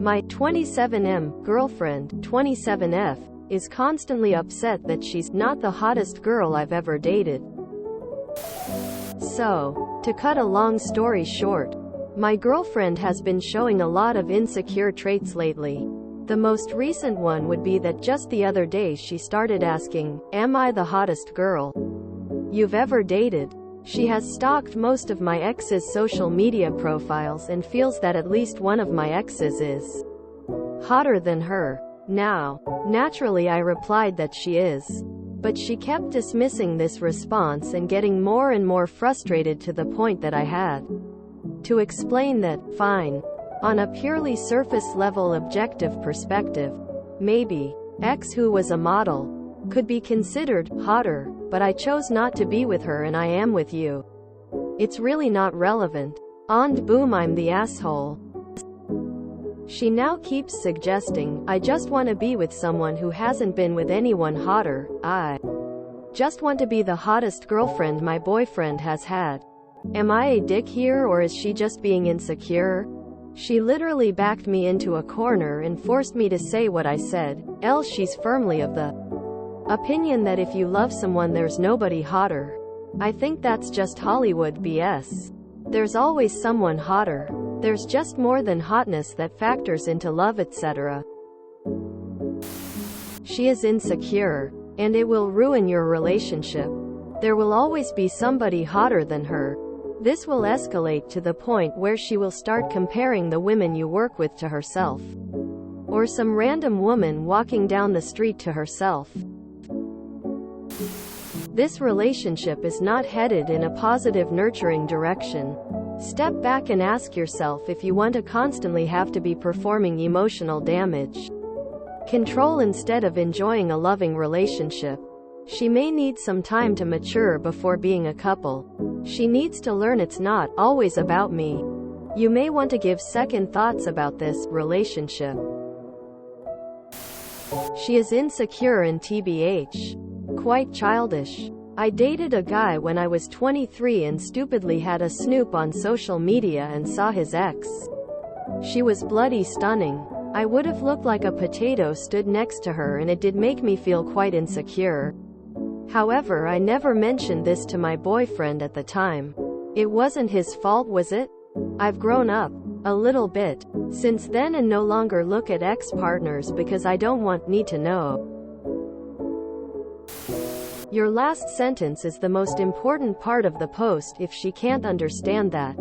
My 27M girlfriend, 27F, is constantly upset that she's not the hottest girl I've ever dated. So, to cut a long story short, my girlfriend has been showing a lot of insecure traits lately. The most recent one would be that just the other day she started asking, "Am I the hottest girl you've ever dated?" She has stalked most of my ex's social media profiles and feels that at least one of my exes is hotter than her. Now, naturally I replied that she is. But she kept dismissing this response and getting more and more frustrated to the point that I had to explain that, fine, on a purely surface-level objective perspective, maybe X, who was a model, could be considered hotter, but I chose not to be with her and I am with you. It's really not relevant. And boom, I'm the asshole. She now keeps suggesting, I just want to be with someone who hasn't been with anyone hotter. I just want to be the hottest girlfriend my boyfriend has had. Am I a dick here, or is she just being insecure? She literally backed me into a corner and forced me to say what I said, else she's firmly of the opinion that if you love someone there's nobody hotter. I think that's just Hollywood BS. There's always someone hotter. There's just more than hotness that factors into love, etc. She is insecure, and it will ruin your relationship. There will always be somebody hotter than her. This will escalate to the point where she will start comparing the women you work with to herself, or some random woman walking down the street to herself. This relationship is not headed in a positive, nurturing direction. Step back and ask yourself if you want to constantly have to be performing emotional damage control instead of enjoying a loving relationship. She may need some time to mature before being a couple. She needs to learn it's not always about me. You may want to give second thoughts about this relationship. She is insecure and TBH. Quite childish. I dated a guy when I was 23 and stupidly had a snoop on social media and saw his ex. She was bloody stunning. I would have looked like a potato stood next to her, and it did make me feel quite insecure. However, I never mentioned this to my boyfriend at the time. It wasn't his fault, was it? I've grown up a little bit since then and no longer look at ex-partners because I don't want need to know. Your last sentence is the most important part of the post. If she can't understand that,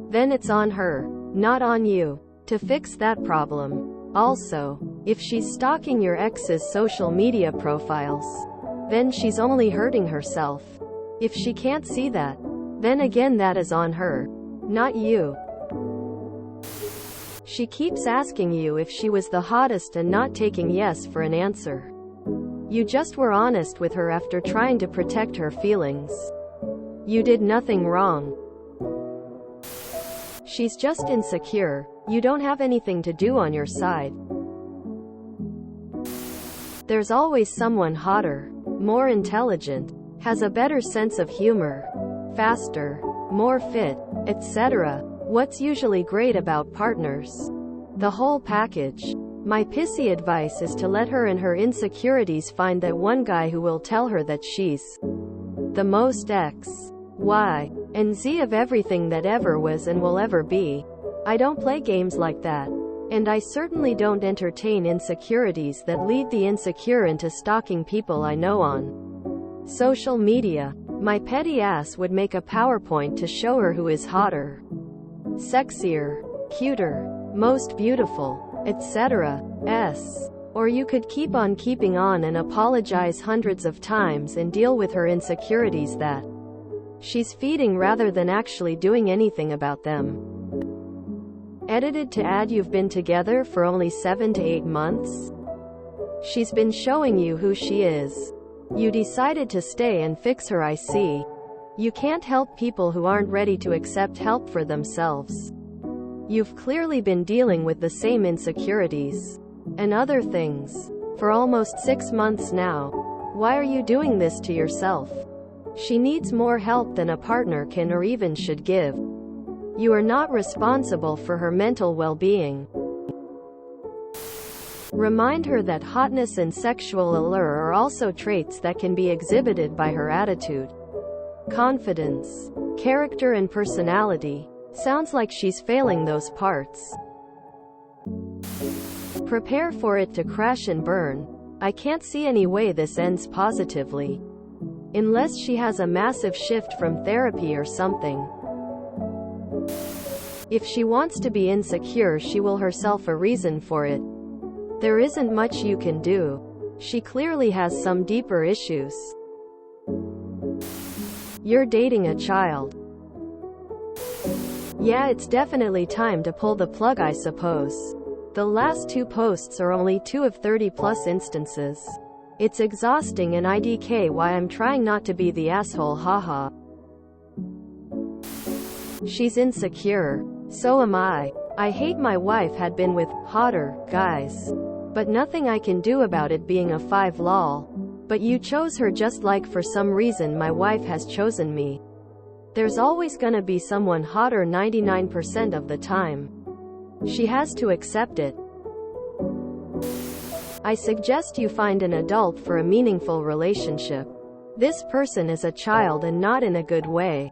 then it's on her, not on you, to fix that problem. Also, if she's stalking your ex's social media profiles, then she's only hurting herself. If she can't see that, then again that is on her, not you. She keeps asking you if she was the hottest and not taking yes for an answer. You just were honest with her after trying to protect her feelings. You did nothing wrong. She's just insecure. You don't have anything to do on your side. There's always someone hotter, more intelligent, has a better sense of humor, faster, more fit, etc. What's usually great about partners? The whole package. My pissy advice is to let her and her insecurities find that one guy who will tell her that she's the most X, Y, and Z of everything that ever was and will ever be. I don't play games like that. And I certainly don't entertain insecurities that lead the insecure into stalking people I know on social media. My petty ass would make a PowerPoint to show her who is hotter, sexier, cuter, most beautiful, etc. Or you could keep on keeping on and apologize hundreds of times and deal with her insecurities that she's feeding rather than actually doing anything about them. Edited to add, you've been together for only 7 to 8 months? She's been showing you who she is. You decided to stay and fix her, I see. You can't help people who aren't ready to accept help for themselves. You've clearly been dealing with the same insecurities and other things for almost 6 months now. Why are you doing this to yourself? She needs more help than a partner can or even should give. You are not responsible for her mental well-being. Remind her that hotness and sexual allure are also traits that can be exhibited by her attitude, confidence, character and personality. Sounds like she's failing those parts. Prepare for it to crash and burn. I can't see any way this ends positively. Unless she has a massive shift from therapy or something. If she wants to be insecure, she will herself a reason for it. There isn't much you can do. She clearly has some deeper issues. You're dating a child. Yeah, it's definitely time to pull the plug, I suppose. The last 2 posts are only 2 of 30+ instances. It's exhausting and IDK why I'm trying not to be the asshole, haha. She's insecure. So am I. I hate my wife had been with hotter guys. But nothing I can do about it being a 5 lol. But you chose her just like for some reason my wife has chosen me. There's always gonna be someone hotter 99% of the time. She has to accept it. I suggest you find an adult for a meaningful relationship. This person is a child and not in a good way.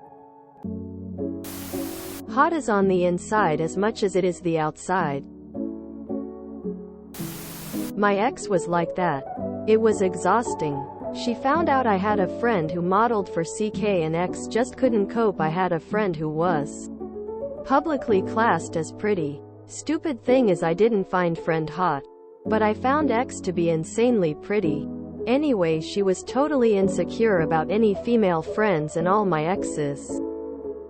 Hot is on the inside as much as it is the outside. My ex was like that. It was exhausting. She found out I had a friend who modeled for CK and ex just couldn't cope. I had a friend who was publicly classed as pretty. Stupid thing is I didn't find friend hot. But I found ex to be insanely pretty. Anyway, she was totally insecure about any female friends and all my exes.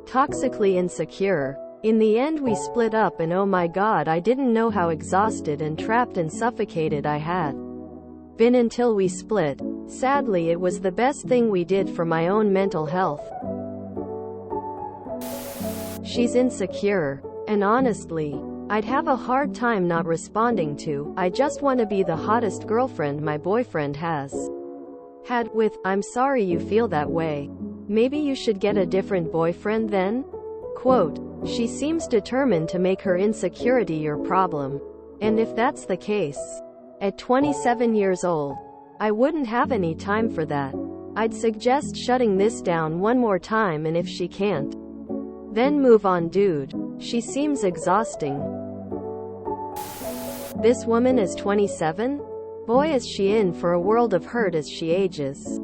Toxically insecure. In the end we split up and oh my god, I didn't know how exhausted and trapped and suffocated I had been until we split. Sadly, it was the best thing we did for my own mental health. She's insecure. And honestly, I'd have a hard time not responding to, I just want to be the hottest girlfriend my boyfriend has had, with, I'm sorry you feel that way. Maybe you should get a different boyfriend then? Quote, she seems determined to make her insecurity your problem. And if that's the case, at 27 years old, I wouldn't have any time for that. I'd suggest shutting this down one more time, and if she can't, then move on, dude. She seems exhausting. This woman is 27? Boy, is she in for a world of hurt as she ages.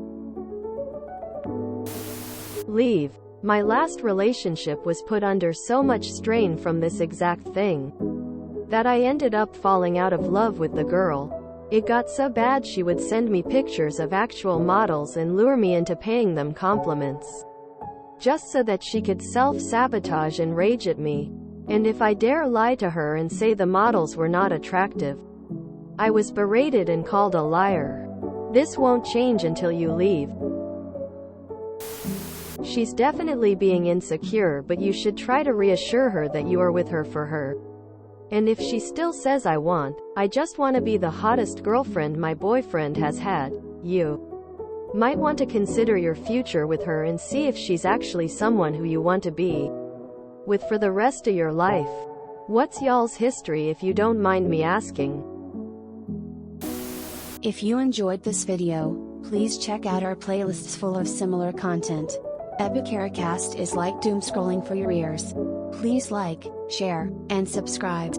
Leave. My last relationship was put under so much strain from this exact thing that I ended up falling out of love with the girl. It got so bad she would send me pictures of actual models and lure me into paying them compliments, just so that she could self-sabotage and rage at me. And if I dare lie to her and say the models were not attractive, I was berated and called a liar. This won't change until you leave. She's definitely being insecure, but you should try to reassure her that you are with her for her. And if she still says I just want to be the hottest girlfriend my boyfriend has had, you might want to consider your future with her and see if she's actually someone who you want to be with for the rest of your life. What's y'all's history, if you don't mind me asking? If you enjoyed this video, please check out our playlists full of similar content. Epicaricast is like doom scrolling for your ears. Please like, share, and subscribe.